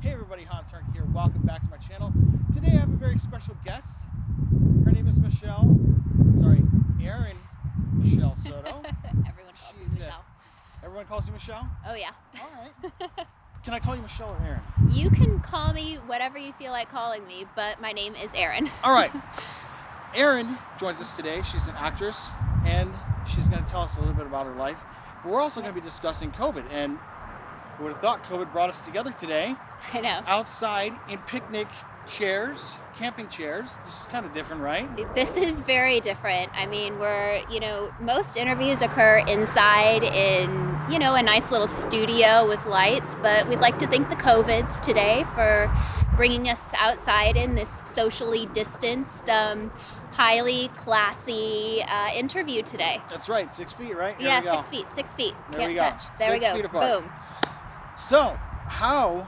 Hey everybody, Hans Herk here. Welcome back to my channel. Today I have a very special guest. Her name is Erin Michele Soto. Everyone calls me Michelle. Everyone calls you Michelle? Oh yeah. All right. Can I call you Michelle or Erin? You can call me whatever you feel like calling me, but my name is Erin. All right. Erin joins us today. She's an actress, and she's going to tell us a little bit about her life. But we're also going to be discussing COVID, and who would have thought COVID brought us together today? I know. Outside in picnic chairs, camping chairs. This is kind of different, right? This is very different. I mean, most interviews occur inside in, a nice little studio with lights, but we'd like to thank the COVIDs today for bringing us outside in this socially distanced, highly classy interview today. That's right, 6 feet, right? Here 6 feet, 6 feet. There we Can't touch. There we go. 6 feet apart. Boom. So, how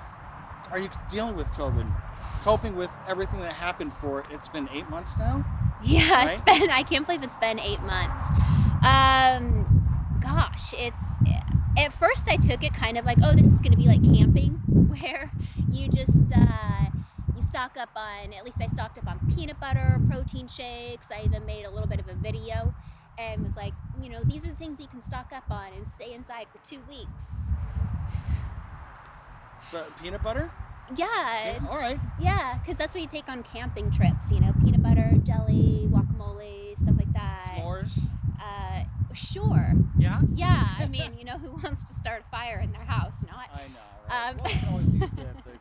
are you dealing with COVID? Coping with everything that happened it's been 8 months now? Yeah, right? I can't believe it's been 8 months. At first I took it kind of like, oh, this is going to be like camping, where you just, you stock up on, at least I stocked up on peanut butter, protein shakes. I even made a little bit of a video and was like, these are the things you can stock up on and stay inside for 2 weeks. Peanut butter? Yeah. All right. Yeah, because that's what you take on camping trips, peanut butter, jelly, guacamole, stuff like that. S'mores? Sure. Yeah? Yeah, I mean, who wants to start a fire in their house? Not. I know, right? Well, you can always use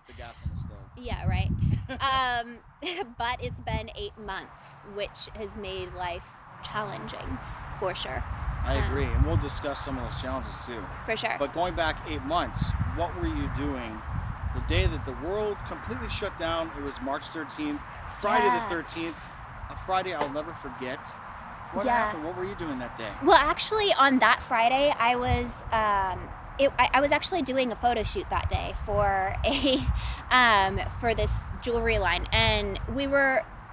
the gas on the stove. Yeah, right. But it's been 8 months, which has made life challenging, for sure. I agree, and we'll discuss some of those challenges too. For sure. But going back 8 months, what were you doing the day that the world completely shut down? It was March 13th, Friday the 13th, a Friday I'll never forget. What happened? What were you doing that day? Well, actually, on that Friday, I was I was actually doing a photo shoot that day for for this jewelry line, and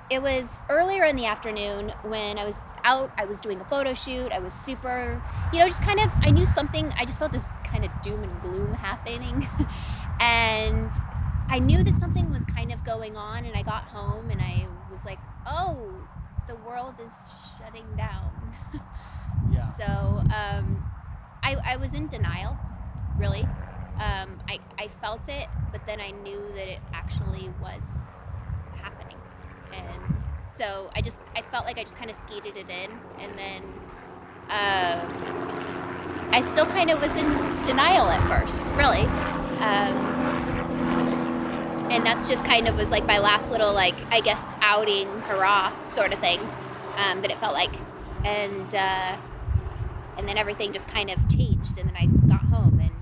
it was earlier in the afternoon when I was out. I was doing a photo shoot. I was super, just kind of, I knew something. I just felt this kind of doom and gloom happening. And I knew that something was kind of going on, and I got home and I was like, oh, the world is shutting down. Yeah. So I was in denial, really. I felt it, but then I knew that it actually was happening. And so I felt like I just kind of skated it in, and then I still kind of was in denial at first, really. And that's just kind of was like my last little, like, I guess, outing, hurrah sort of thing, that it felt like. And then everything just kind of changed, and then I got home and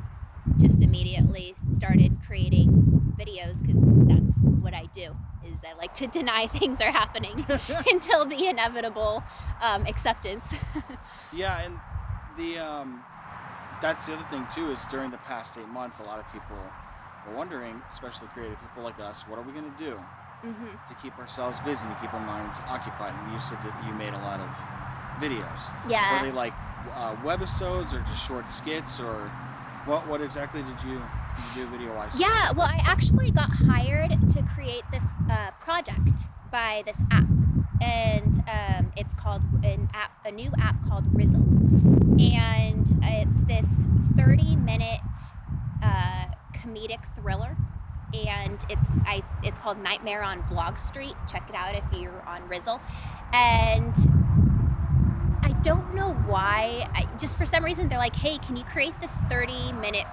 just immediately started creating videos, because that's what I do, is I like to deny things are happening until the inevitable acceptance. Yeah, and that's the other thing too, is during the past 8 months, a lot of people were wondering, especially creative people like us, what are we going to do to keep ourselves busy, to keep our minds occupied? And you said that you made a lot of videos. Yeah. Were they like webisodes or just short skits, or what exactly did you do video-wise? Yeah, well, I actually got hired to create this project by this app, and it's called a new app called Rizzle, and it's this 30-minute comedic thriller, and it's called Nightmare on Vlog Street. Check it out if you're on Rizzle. And I don't know why, just for some reason they're like, hey, can you create this 30-minute,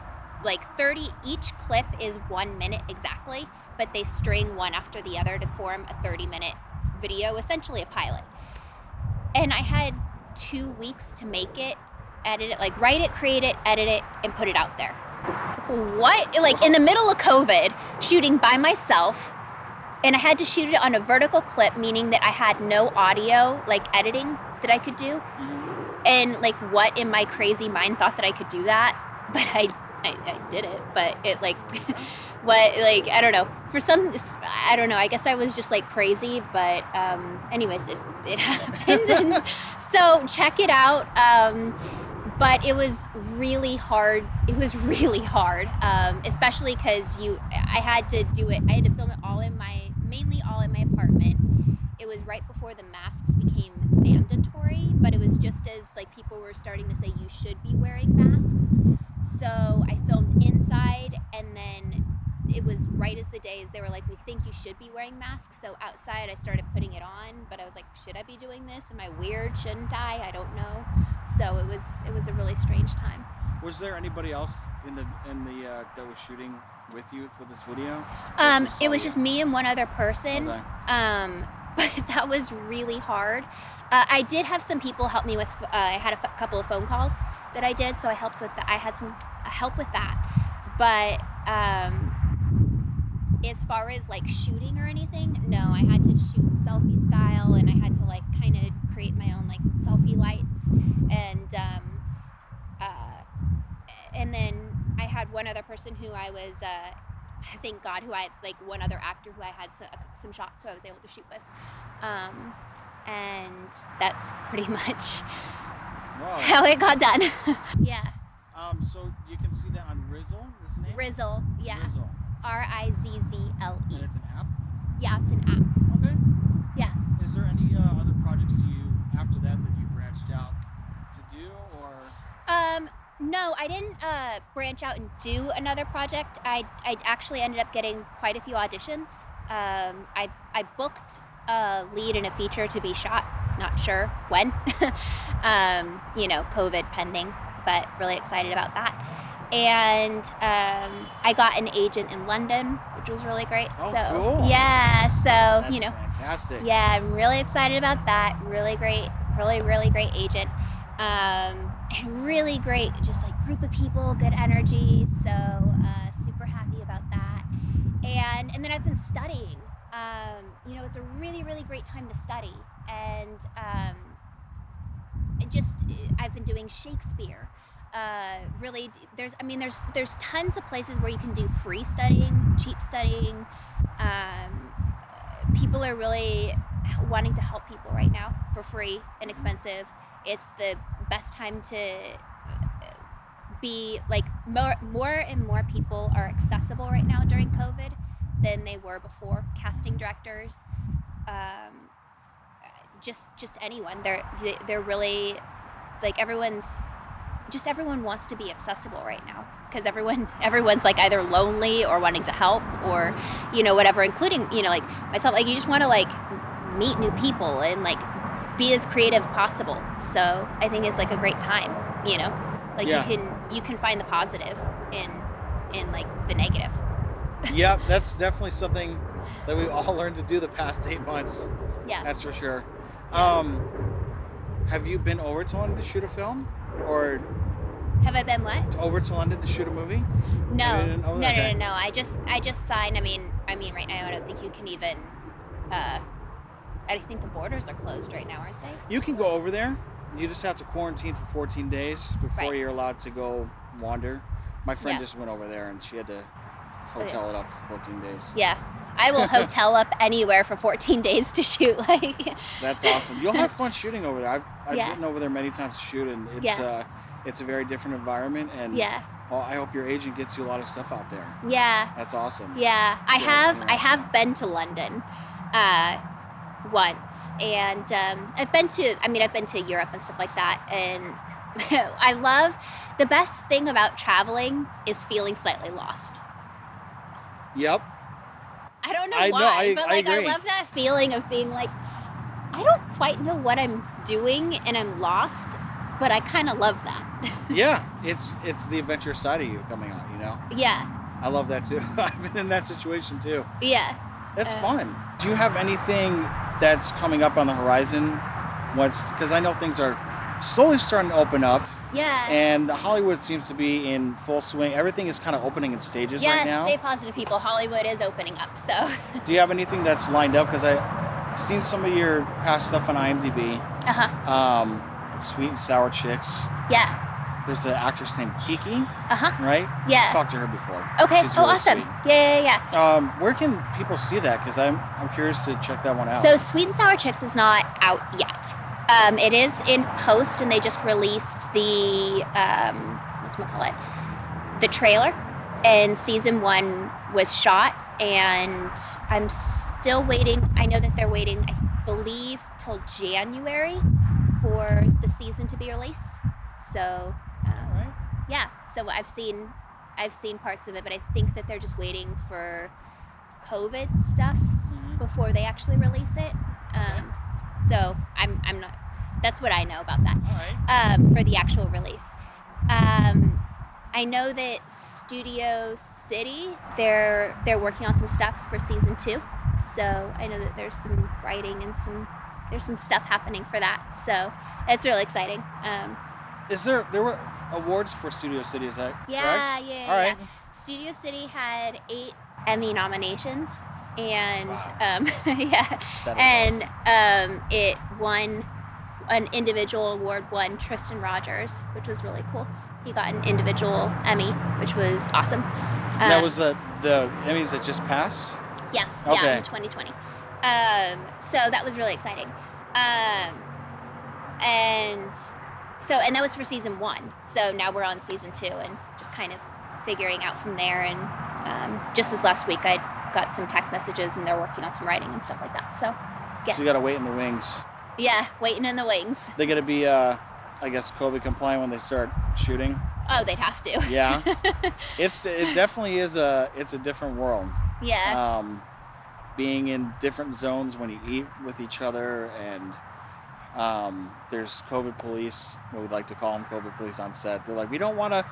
each clip is 1 minute exactly, but they string one after the other to form a 30-minute video, essentially a pilot. And I had 2 weeks to make it, edit it, write it, create it, edit it, and put it out there. What? In the middle of COVID, shooting by myself, and I had to shoot it on a vertical clip, meaning that I had no audio, editing that I could do. Mm-hmm. And what in my crazy mind thought that I could do that, but I did it. But it I don't know. For some, I don't know. I guess I was just crazy. But anyways, it happened. And so check it out. But it was really hard. It was really hard, especially because I had to do it. I had to film it mainly all in my apartment. It was right before the masks became mandatory, but it was just as like people were starting to say you should be wearing masks. So I filmed inside, and then it was right as the days they were like, we think you should be wearing masks. So outside I started putting it on, but I was like, should I be doing this? Am I weird? Shouldn't I don't know. So it was a really strange time. Was there anybody else in the that was shooting with you for this video? It was just me and one other person. Okay. But that was really hard. I did have some people help me with, I had a couple of phone calls that I did, so I helped with that. I had some help with that. But as far as like shooting or anything, no, I had to shoot selfie style, and I had to like kind of create my own like selfie lights, and then I had one other person who I was, thank God, one other actor who I had some shots who I was able to shoot with, and that's pretty much how it got done. Yeah. So you can see that on Rizzle, is the name? Rizzle, yeah. Rizzle. Rizzle. And it's an app? Yeah, it's an app. Okay. Yeah. Is there any other projects after that you branched out to do, or? No, I didn't branch out and do another project. I actually ended up getting quite a few auditions. I booked a lead in a feature to be shot. Not sure when. COVID pending, but really excited about that. And I got an agent in London, which was really great. Oh, so cool. Yeah, so That's fantastic. Yeah, I'm really excited about that. Really great, really great agent. And really great, just like group of people, good energy. So super happy about that. And then I've been studying. It's a really great time to study. And I've been doing Shakespeare. There's tons of places where you can do free studying, cheap studying. People are really wanting to help people right now for free, inexpensive. It's the best time to be like more and more people are accessible right now during COVID than they were before. Casting directors, just anyone. They're really like everyone wants to be accessible right now because everyone's like either lonely or wanting to help or whatever, including like myself. Like you just want to like meet new people and like be as creative possible. So I think it's like a great time, like Yeah. you can find the positive in like the negative. Yeah, that's definitely something that we all learned to do the past 8 months. Yeah. That's for sure. Yeah. Have you been over to London to shoot a film, or Have I been what? over to London to shoot a movie? No. You didn't? Oh, No. okay. No. I just signed. I mean, right now I don't think you can even. I think the borders are closed right now, aren't they? You can go over there. You just have to quarantine for 14 days before Right. you're allowed to go wander. My friend Yeah. just went over there and she had to hotel it up for 14 days. Yeah. I will hotel up anywhere for 14 days to shoot. Like. That's awesome. You'll have fun shooting over there. I've Yeah. been over there many times to shoot, and it's a very different environment. And Yeah. well, I hope your agent gets you a lot of stuff out there. Yeah. That's awesome. Yeah. I So have been to London once, and I've been to Europe and stuff like that, and I love the best thing about traveling is feeling slightly lost. Yep. I don't know I know, why, but like I agree. love that feeling of being like, I don't quite know what I'm doing and I'm lost, but I kind of love that. Yeah. It's the adventure side of you coming out. Yeah. I love that too. I've been in that situation too. Yeah. That's fun. Do you have anything that's coming up on the horizon? Because I know things are slowly starting to open up, Yeah. and Hollywood seems to be in full swing. Everything is kind of opening in stages right now. Stay positive, people. Hollywood is opening up, so. Do you have anything that's lined up? Because I've seen some of your past stuff on IMDb. Sweet and Sour Chicks. Yeah. There's an actress named Kiki, Uh-huh. right? Yeah. I've talked to her before. Okay. She's Oh, really awesome. sweet. Yeah. Where can people see that? Because I'm curious to check that one out. So Sweet and Sour Chicks is not out yet. It is in post, and they just released the the trailer, and season 1 was shot, and I'm still waiting. I know that they're waiting, I believe, till January for the season to be released. So, All right. yeah. So I've seen parts of it, but I think that they're just waiting for COVID stuff before they actually release it. So I'm not. That's what I know about that. All right. For the actual release. I know that Studio City, they're working on some stuff for season 2. So I know that there's some writing and there's some stuff happening for that. So it's really exciting. There were awards for Studio City, is that correct? Yeah. All right. Yeah. Studio City had 8 Emmy nominations, and Wow. yeah, That is and awesome. It won an individual award. Won Tristan Rogers, which was really cool. He got an individual Emmy, which was awesome. That was the Emmys that just passed? Yes, Okay. yeah, in 2020. So that was really exciting. And that was for season 1. So now we're on season 2 and just kind of figuring out from there. And just this last week, I got some text messages, and they're working on some writing and stuff like that. So, yeah. So you gotta wait in the wings. Yeah, waiting in the wings. They gotta be, I guess, COVID compliant when they start shooting. Oh, they'd have to. Yeah. It definitely is a different world. Yeah. Being in different zones when you eat with each other, and there's COVID police, what we'd like to call them, COVID police on set. They're like, we don't want to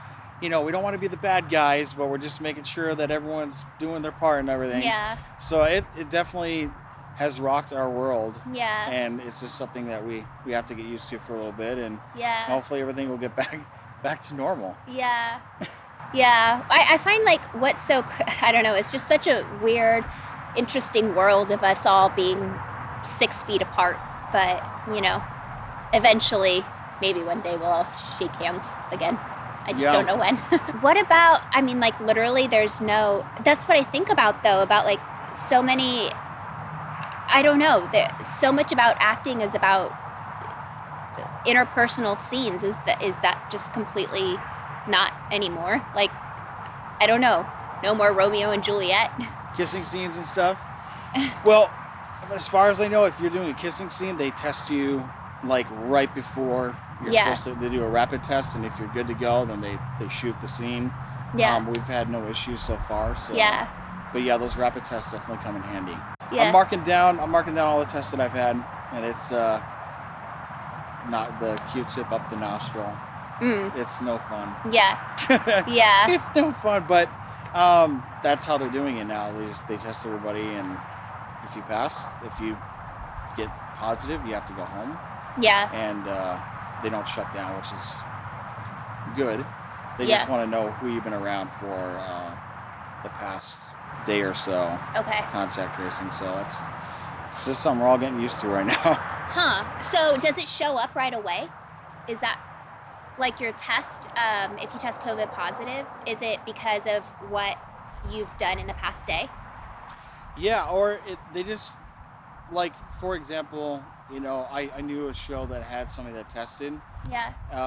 be the bad guys, but we're just making sure that everyone's doing their part and everything. Yeah. So it definitely has rocked our world. Yeah. And it's just something that we have to get used to for a little bit, and Yeah. hopefully everything will get back to normal. Yeah. Yeah. I find, like, what's so, I don't know, it's just such a weird, interesting world of us all being 6 feet apart. But, eventually, maybe one day we'll all shake hands again. I just don't know when. What about, I mean, like, literally that's what I think about, though, about, like, so many, I don't know, so much about acting is about interpersonal scenes. Is that just completely not anymore? Like, I don't know. No more Romeo and Juliet. Kissing scenes and stuff. Well, as far as I know, if you're doing a kissing scene, they test you like right before you're supposed to. They do a rapid test, and if you're good to go, then they shoot the scene. Yeah. We've had no issues so far. So. Yeah. But yeah, those rapid tests definitely come in handy. Yeah. I'm marking down all the tests that I've had, and it's not the Q-tip up the nostril. It's no fun. Yeah. Yeah. It's no fun, but that's how they're doing it now. They test everybody, and if you pass, if you get positive, you have to go home. Yeah. And they don't shut down, which is good. They just want to know who you've been around for the past day or so. Okay. Contact tracing. So it's just something we're all getting used to right now. Huh. So does it show up right away? Is that like your test? If you test COVID positive, is it because of what you've done in the past day? Yeah, or they just, like, for example, I knew a show that had somebody that tested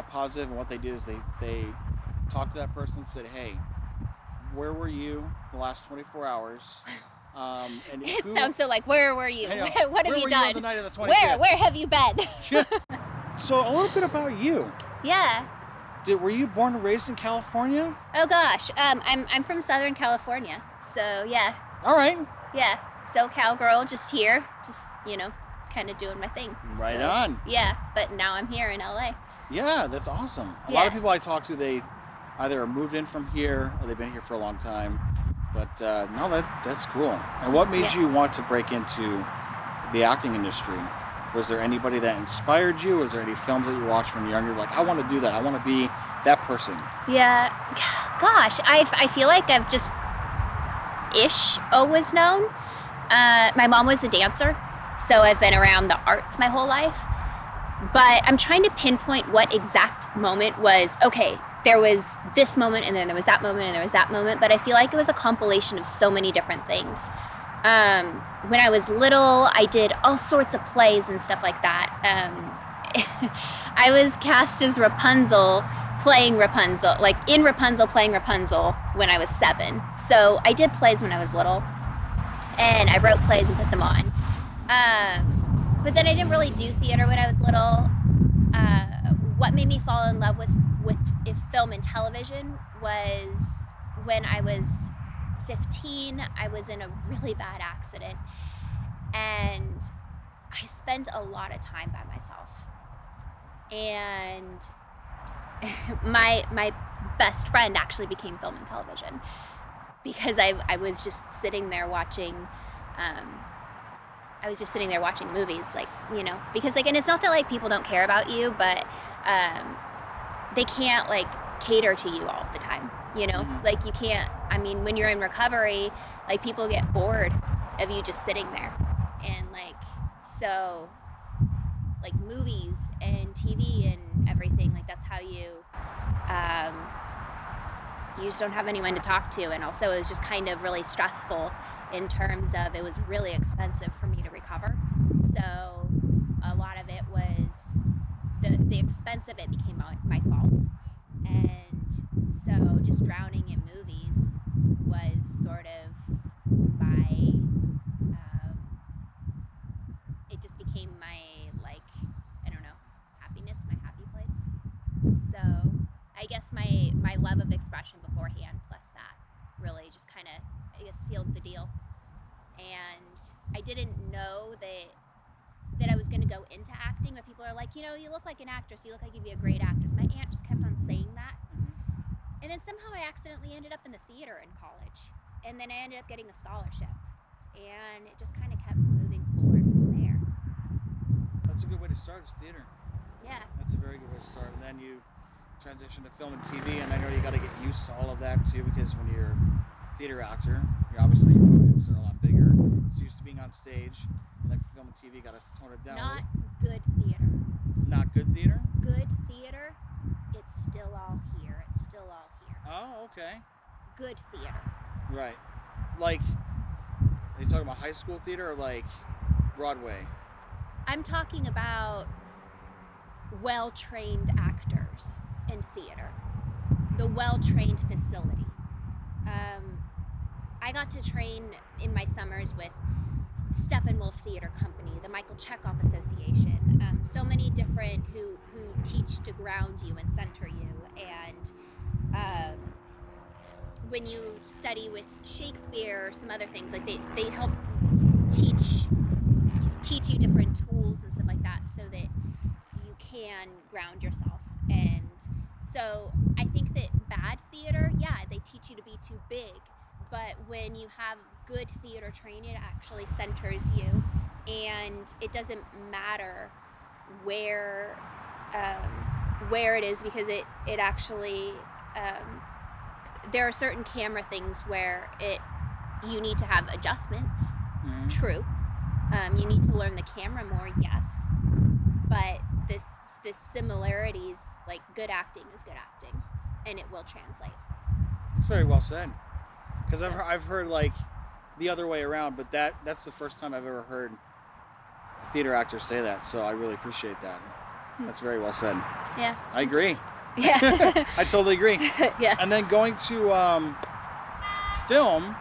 positive, and what they did is they talked to that person and said, hey, where were you the last 24 hours? And it sounds so like, where were you? What have you done? On the night of the 25th? Where have you been? So a little bit about you. Yeah. Were you born and raised in California? Oh gosh, I'm from Southern California, so yeah. All right. Yeah, SoCal girl, just here, just kind of doing my thing. Right on. Yeah, but now I'm here in LA. Yeah, that's awesome. A lot of people I talk to, they either moved in from here or they've been here for a long time. But no, that's cool. And what made you want to break into the acting industry? Was there anybody that inspired you? Was there any films that you watched when you were younger? Like, I want to do that. I want to be that person. Yeah. Gosh, I feel like I've just always known. My mom was a dancer, so I've been around the arts my whole life. But I'm trying to pinpoint what exact moment was, okay, there was this moment, and then there was that moment, and there was that moment. But I feel like it was a compilation of so many different things. When I was little, I did all sorts of plays and stuff like that. I was cast as Rapunzel, playing Rapunzel, like in Rapunzel, playing Rapunzel when I was 7. So I did plays when I was little, and I wrote plays and put them on. But then I didn't really do theater when I was little. What made me fall in love with film and television was when I was 15. I was in a really bad accident, and I spent a lot of time by myself. And my best friend actually became film and television because I was just sitting there watching. I was just sitting there watching movies, like, you know, because like, and it's not that like people don't care about you, but they can't like cater to you all the time, you know. Mm-hmm. Like you can't. I mean, when you're in recovery, like people get bored of you just sitting there, and like so. Like movies and TV and everything, like that's how you just don't have anyone to talk to. And also it was just kind of really stressful in terms of it was really expensive for me to recover. So a lot of it was the expense of it became my fault. And so just drowning in movies was sort of it just became my, like, I don't know, happiness, my happy place. So I guess my love of expression beforehand plus that really just kind of, I guess, sealed the deal. And I didn't know that I was going to go into acting, but people are like, you know, you look like an actress, you look like you'd be a great actress. My aunt just kept on saying that. And then somehow I accidentally ended up in the theater in college. And then I ended up getting a scholarship. And it just kind of kept moving forward from there. That's a good way to start, is theater. Yeah. That's a very good way to start. And then you transition to film and TV, and I know you got to get used to all of that too, because when you're a theater actor, you're obviously your movements are a lot bigger. So used to being on stage, and then for film and TV, you got to tone it down. Not good theater. Not good theater? Good theater, it's still all here. It's still all here. Oh, okay. Good theater. Right. Like, are you talking about high school theater or like Broadway? I'm talking about well-trained actors in theater. The well-trained facility. I got to train in my summers with Steppenwolf Theater Company, the Michael Chekhov Association, so many different who teach to ground you and center you. And when you study with Shakespeare or some other things, like they help teach you different tools and stuff like that so that you can ground yourself. And so I think that bad theater, yeah, they teach you to be too big, but when you have good theater training, it actually centers you, and it doesn't matter where it is, because it actually there are certain camera things where you need to have adjustments. Mm-hmm. True. You need to learn the camera more, yes, but this similarities, like good acting is good acting, and it will translate. It's very well said, because I've heard like the other way around, but that's the first time I've ever heard a theater actor say that, so I really appreciate that. That's very well said. Yeah. I agree. Yeah. I totally agree. Yeah. And then going to film,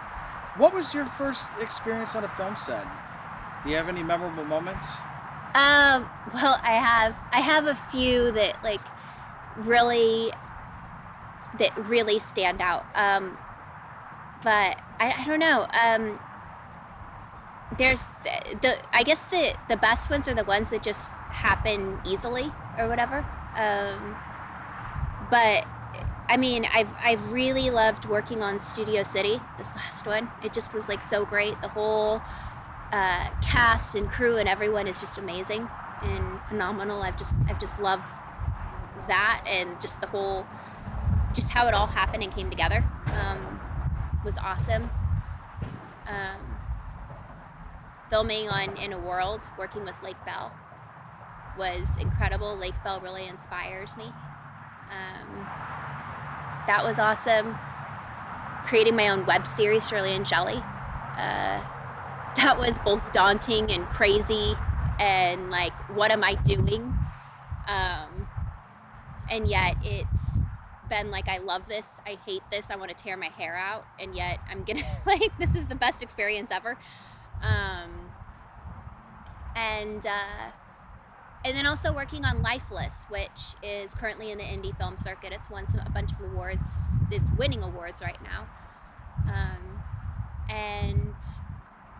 what was your first experience on a film set? Do you have any memorable moments? Well, I have a few that like really stand out. But I don't know. There's I guess the best ones are the ones that just happen easily or whatever. But I mean, I've really loved working on Studio City, this last one. It just was like so great. The whole cast and crew and everyone is just amazing and phenomenal. I've just loved that, and just the whole, just how it all happened and came together was awesome. Filming on In a World, working with Lake Bell was incredible. Lake Bell really inspires me. That was awesome. Creating my own web series, Shirley and Jelly. That was both daunting and crazy, and like, what am I doing? And yet it's been like, I love this, I hate this, I want to tear my hair out, and yet I'm gonna like, this is the best experience ever. And then also working on Lifeless, which is currently in the indie film circuit. It's won a bunch of awards. It's winning awards right now. And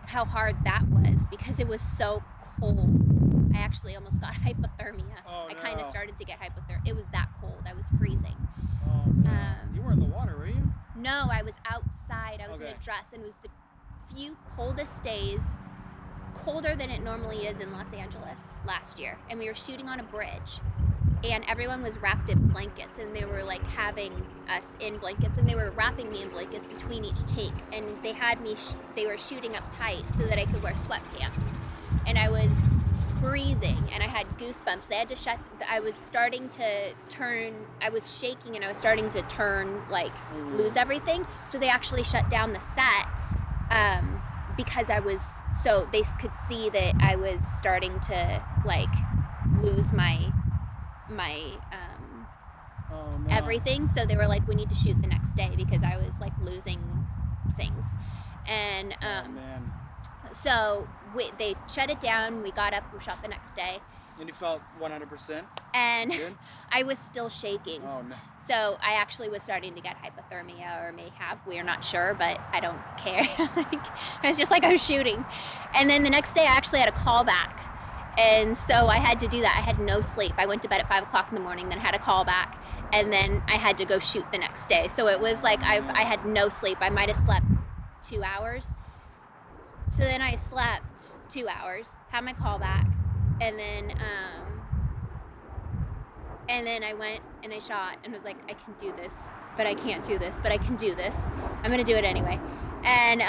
how hard that was, because it was so cold. I actually almost got hypothermia. Oh, I no. kind of started to get hypothermia. It was that cold. I was freezing. Oh, no. You were in the water, were you? No, I was outside. I was in Okay. a dress, and it was the few coldest days, colder than it normally is in Los Angeles last year. And we were shooting on a bridge, and everyone was wrapped in blankets, and they were like having us in blankets, and they were wrapping me in blankets between each take, and they had me they were shooting up tight so that I could wear sweatpants, and I was freezing and I had goosebumps. They had to shut, I was starting to turn, I was shaking and I was starting to turn, like lose everything, so they actually shut down the set because I was, so they could see that I was starting to like lose my Oh, no. everything. So they were like, we need to shoot the next day, because I was like losing things. And Oh, man. so they shut it down. We got up, we shot the next day, And you felt 100% and good? I was still shaking. Oh, no. So I actually was starting to get hypothermia, or may have, we're not sure, but I don't care. Like, I was just like, I'm shooting. And then the next day I actually had a call back. And so I had to do that. I had no sleep. I went to bed at 5 o'clock in the morning, then had a call back, and then I had to go shoot the next day. So it was like, I had no sleep. I might've slept 2 hours. So then I slept 2 hours, had my call back, and then I went and I shot and was like, I can do this, but I can't do this, but I can do this. I'm gonna do it anyway. And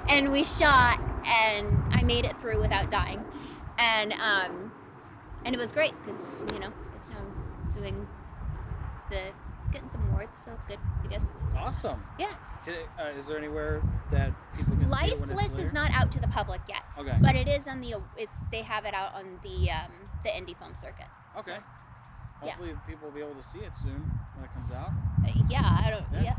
and we shot, and I made it through without dying. And it was great, because, you know, it's now doing getting some awards, so it's good, I guess. Awesome. Yeah. Is there anywhere that people can see it when it's Lifeless is later? not out to the public yet. Okay. But it is on they have it out on the indie film circuit. Okay. So, Hopefully people will be able to see it soon when it comes out. yeah, I don't. Yeah. Yeah.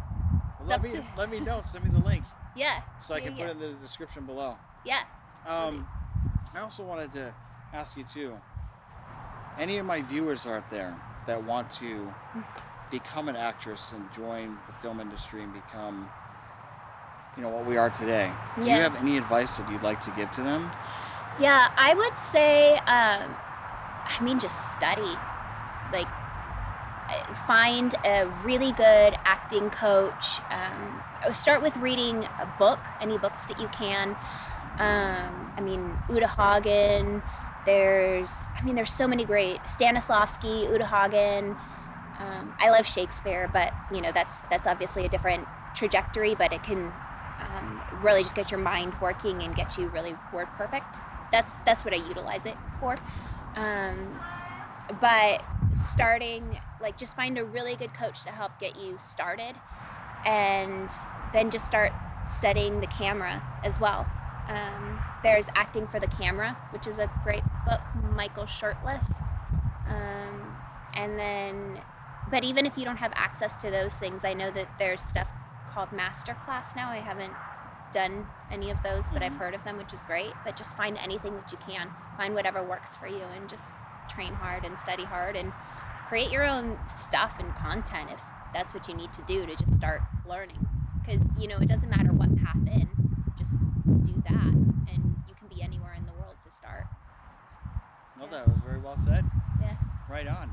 Well, let me know. Send me the link Yeah. so I can put it in the description below. Yeah. I also wanted to ask you too. Any of my viewers out there that want to become an actress and join the film industry and become, you know, what we are today, do you have any advice that you'd like to give to them? Yeah, I would say, just study. Like, find a really good acting coach. Start with reading a book, any books that you can. Uta Hagen. There's so many great, Stanislavski, Uta Hagen. I love Shakespeare, but you know, that's obviously a different trajectory, but it can really just get your mind working and get you really word perfect. That's what I utilize it for. But starting, like, just find a really good coach to help get you started, and then just start studying the camera as well. There's Acting for the Camera, which is a great book, Michael Shurtleff. But even if you don't have access to those things, I know that there's stuff called Masterclass now. I haven't done any of those, but I've heard of them, which is great. But just find anything that you can. Find whatever works for you, and just train hard and study hard and create your own stuff and content if that's what you need to do to just start learning. Because, you know, it doesn't matter what path in, just do that, and you can be anywhere in the world to start. Well, that was very well said. Yeah. Right on.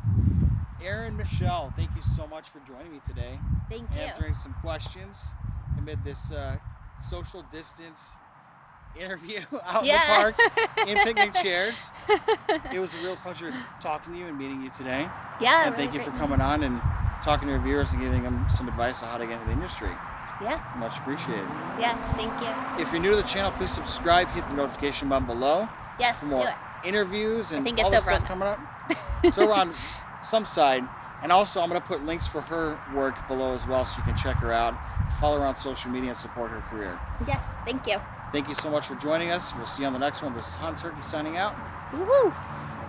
Erin Michele, thank you so much for joining me today. Thank you. Answering some questions amid this social distance interview out in the park in picnic chairs. It was a real pleasure talking to you and meeting you today. Yeah. And thank you for coming on and talking to your viewers and giving them some advice on how to get into the industry. Yeah. Much appreciated. Yeah, thank you. If you're new to the channel, please subscribe, hit the notification button below. Yes, for more do it. interviews and I think all it's the over stuff coming up. So we're on some side. And also, I'm going to put links for her work below as well, so you can check her out, follow her on social media, and support her career. Yes, thank you. Thank you so much for joining us. We'll see you on the next one. This is Hans Herke signing out. Woohoo!